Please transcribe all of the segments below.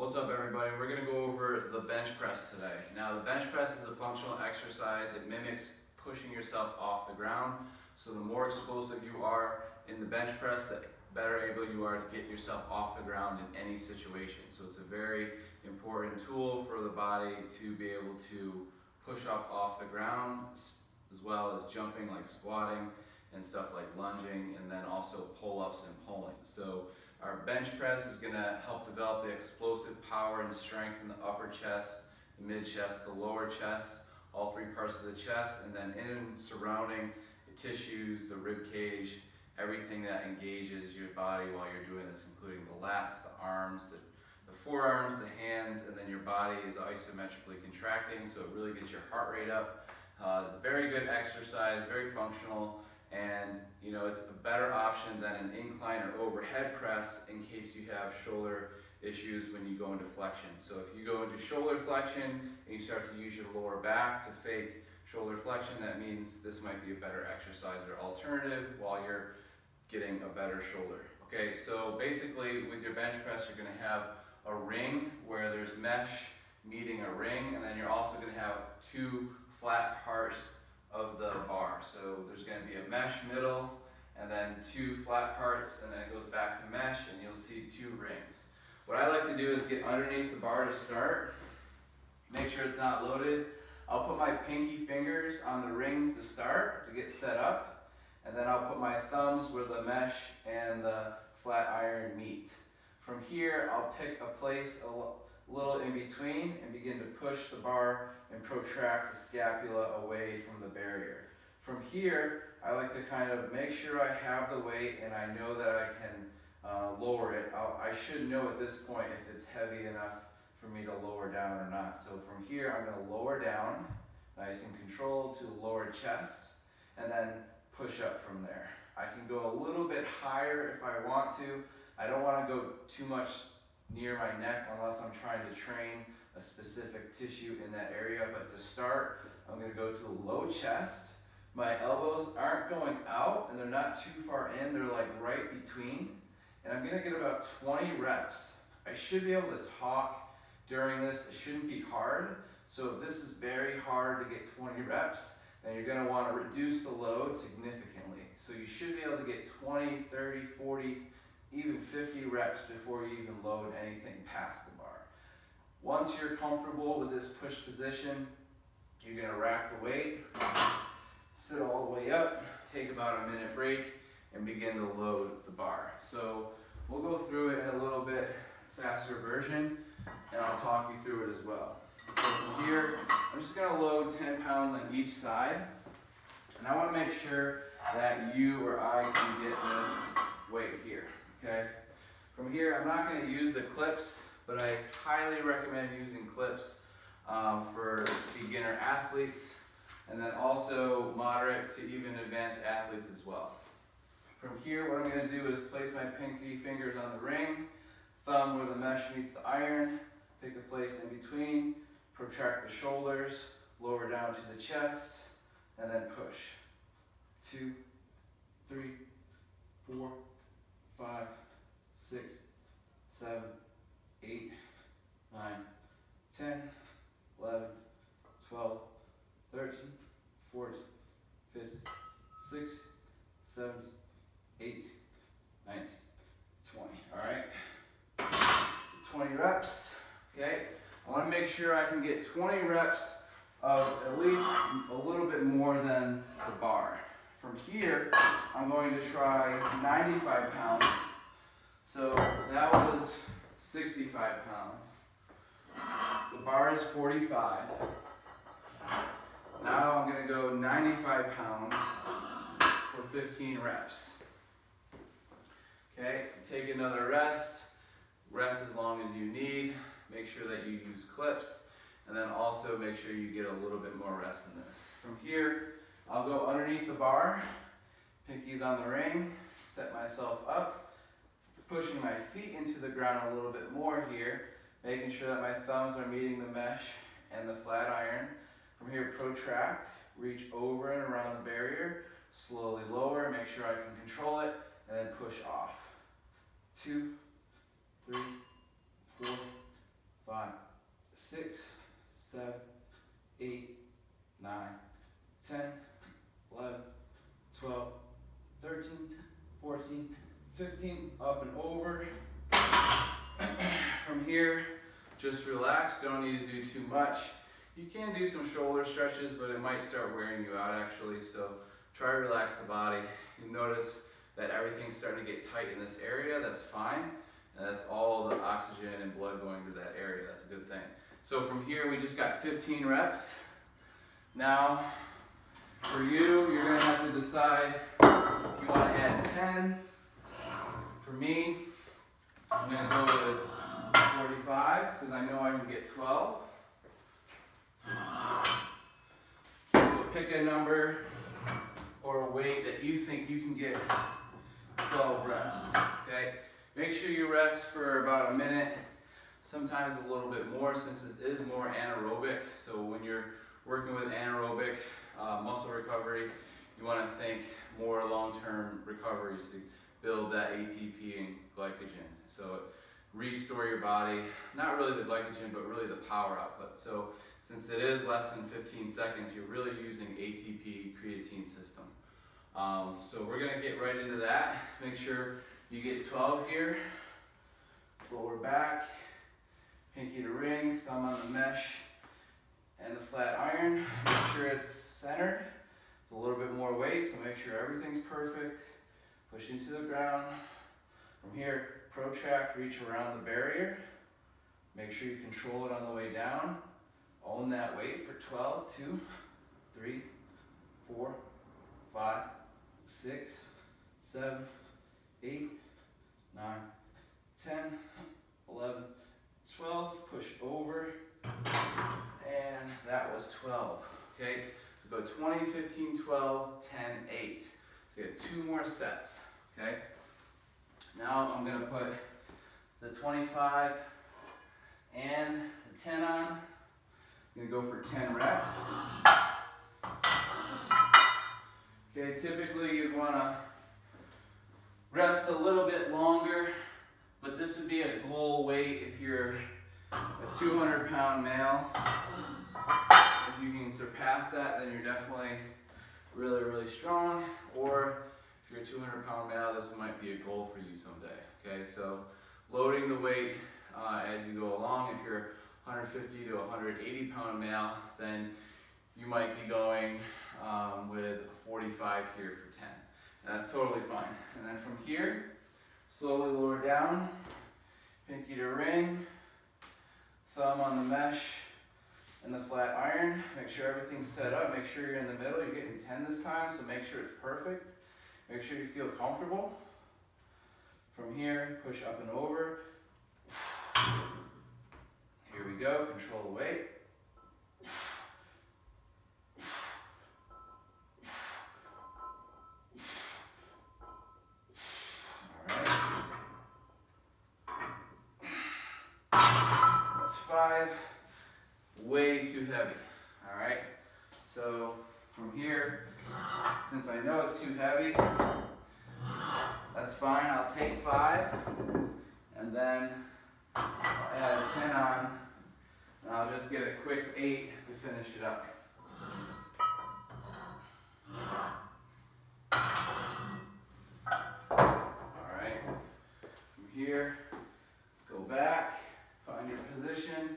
What's up, everybody? We're going to go over the bench press today. Now, the bench press is a functional exercise. It mimics pushing yourself off the ground. So the more explosive you are in the bench press, the better able you are to get yourself off the ground in any situation. So it's a very important tool for the body to be able to push up off the ground, as well as jumping like squatting and stuff like lunging, and then also pull-ups and pulling. So our bench press is going to help develop the explosive power and strength in the upper chest, the mid chest, the lower chest, all three parts of the chest, and then in and surrounding the tissues, the rib cage, everything that engages your body while you're doing this, including the lats, the arms, the forearms, the hands, and then your body is isometrically contracting, so it really gets your heart rate up. It's a very good exercise, very functional, and it's a better option than an incline or overhead press in case you have shoulder issues when you go into flexion. So if you go into shoulder flexion and you start to use your lower back to fake shoulder flexion, that means this might be a better exercise or alternative while you're getting a better shoulder. Okay, so basically with your bench press, you're going to have a ring where there's mesh meeting a ring, and then you're also going to have two flat parts of the bar. So there's going to be a mesh middle and then two flat parts, and then it goes back to mesh, and you'll see two rings. What I like to do is get underneath the bar to start, make sure it's not loaded. I'll put my pinky fingers on the rings to start to get set up, and then I'll put my thumbs where the mesh and the flat iron meet. From here, I'll pick a place a little in between and begin to push the bar and protract the scapula away from the barrier. From here, I like to kind of make sure I have the weight and I know that I can lower it. I should know at this point if it's heavy enough for me to lower down or not. So from here, I'm going to lower down, nice and controlled, to the lower chest, and then push up from there. I can go a little bit higher if I want to. I don't want to go too much near my neck unless I'm trying to train a specific tissue in that area. But to start, I'm going to go to the low chest. My elbows aren't going out and they're not too far in, they're like right between. And I'm going to get about 20 reps. I should be able to talk during this. It shouldn't be hard. So if this is very hard to get 20 reps, then you're going to want to reduce the load significantly. So you should be able to get 20, 30, 40, even 50 reps before you even load anything past the bar. Once you're comfortable with this push position, you're going to rack the weight, sit all the way up, take about a minute break, and begin to load the bar. So we'll go through it in a little bit faster version, and I'll talk you through it as well. So from here, I'm just going to load 10 pounds on each side, and I want to make sure that you or I can get this weight here. Okay. From here, I'm not going to use the clips, but I highly recommend using clips for beginner athletes, and then also moderate to even advanced athletes as well. From here, what I'm going to do is place my pinky fingers on the ring, thumb where the mesh meets the iron, pick a place in between, protract the shoulders, lower down to the chest, and then push. 2, 3, 4, 5, 6, 7, 8, 9, 10, 11, 12, 13, 14, 15, 16, 17, 18, 19, 20. All right, so 20 reps. Okay, I want to make sure I can get 20 reps of at least a little bit more than the bar. From here, I'm going to try 95 pounds. So that was 65 pounds. The bar is 45. Now I'm going to go 95 pounds for 15 reps. Okay, take another rest. Rest as long as you need. Make sure that you use clips, and then also make sure you get a little bit more rest in this. From here, I'll go underneath the bar, pinkies on the ring, set myself up, pushing my feet into the ground a little bit more here, making sure that my thumbs are meeting the mesh and the flat iron. From here, protract, reach over and around the barrier, slowly lower, make sure I can control it, and then push off. 2, 3, 4, 5, 6, 7, 8, 9, 10, 11, 12, 13, 14, 15, up and over. From here, just relax, don't need to do too much. You can do some shoulder stretches, but it might start wearing you out actually, so try to relax the body. You notice that everything's starting to get tight in this area, that's fine. And that's all the oxygen and blood going to that area, that's a good thing. So from here, we just got 15 reps. Now, for you, you're gonna have to decide if you wanna add 10. For me, I'm gonna go with 45, because I know I can get 12. So pick a number or a weight that you think you can get 12 reps, okay? Make sure you rest for about a minute, sometimes a little bit more, since this is more anaerobic. So when you're working with anaerobic muscle recovery, you want to think more long-term recoveries to build that ATP and glycogen. So restore your body, not really the glycogen, but really the power output. So since it is less than 15 seconds, you're really using ATP creatine system. So we're gonna get right into that. Make sure you get 12 here. Lower back, pinky to ring, thumb on the mesh, and the flat iron. Make sure it's centered. It's a little bit more weight, so make sure everything's perfect. Push into the ground. From here, protract, reach around the barrier. Make sure you control it on the way down. Own that weight for 12, 2, 3, 4, 5, 6, 7, 8, 9, 10, 11, 12. Push over. And that was 12. Okay, so go 20, 15, 12, 10, 8. So we have 2 more sets. Okay, now I'm going to put the 25 and the 10 on. I'm going to go for 10 reps. Okay, typically you'd want to rest a little bit longer, but this would be a goal weight if you're a 200-pound male. If you can surpass that, then you're definitely really, really strong. Or if you're a 200-pound male, this might be a goal for you someday. Okay, so loading the weight as you go along. If you're 150 to 180-pound male, then you might be going with a 45 here for 10. And that's totally fine. And then from here, slowly lower down, pinky to ring, thumb on the mesh and the flat iron. Make sure everything's set up. Make sure you're in the middle. You're getting 10 this time, so make sure it's perfect. Make sure you feel comfortable. From here, push up and over. Here we go. Control the weight. That's 5, way too heavy. All right, so from here, since I know it's too heavy, that's fine. I'll take 5, and then I'll add a 10 on, and I'll just get a quick 8 to finish it up. All right, from here, go back. Find your position.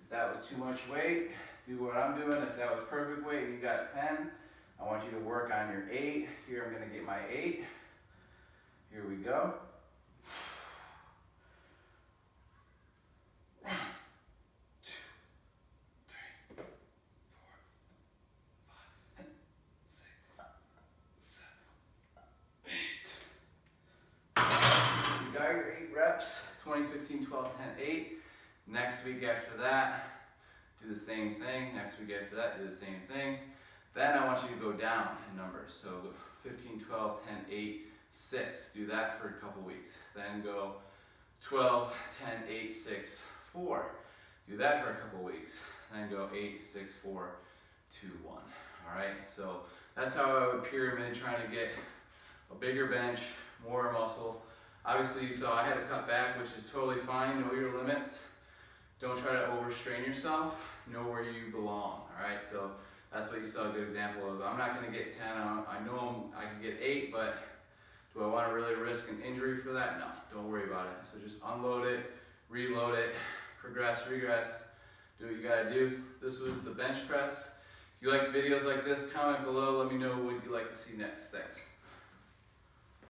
If that was too much weight, do what I'm doing. If that was perfect weight and you got 10, I want you to work on your 8. Here I'm going to get my 8. Here we go. 1, 2, 3, 4, 5, 6, 7, 8. You got your 8 reps. 20, 15, 12, 10, 8. Next week after that, do the same thing. Next week after that, do the same thing. Then I want you to go down in numbers. So 15, 12, 10, 8, 6. Do that for a couple weeks. Then go 12, 10, 8, 6, 4. Do that for a couple weeks. Then go 8, 6, 4, 2, 1. All right, so that's how I would pyramid, trying to get a bigger bench, more muscle. Obviously you saw I had to cut back, which is totally fine. Know your limits. Don't try to overstrain yourself. Know where you belong, all right? So that's what you saw a good example of. I'm not gonna get 10, I know I can get 8, but do I wanna really risk an injury for that? No, don't worry about it. So just unload it, reload it, progress, regress, do what you gotta do. This was the bench press. If you like videos like this, comment below, let me know what you'd like to see next. Thanks.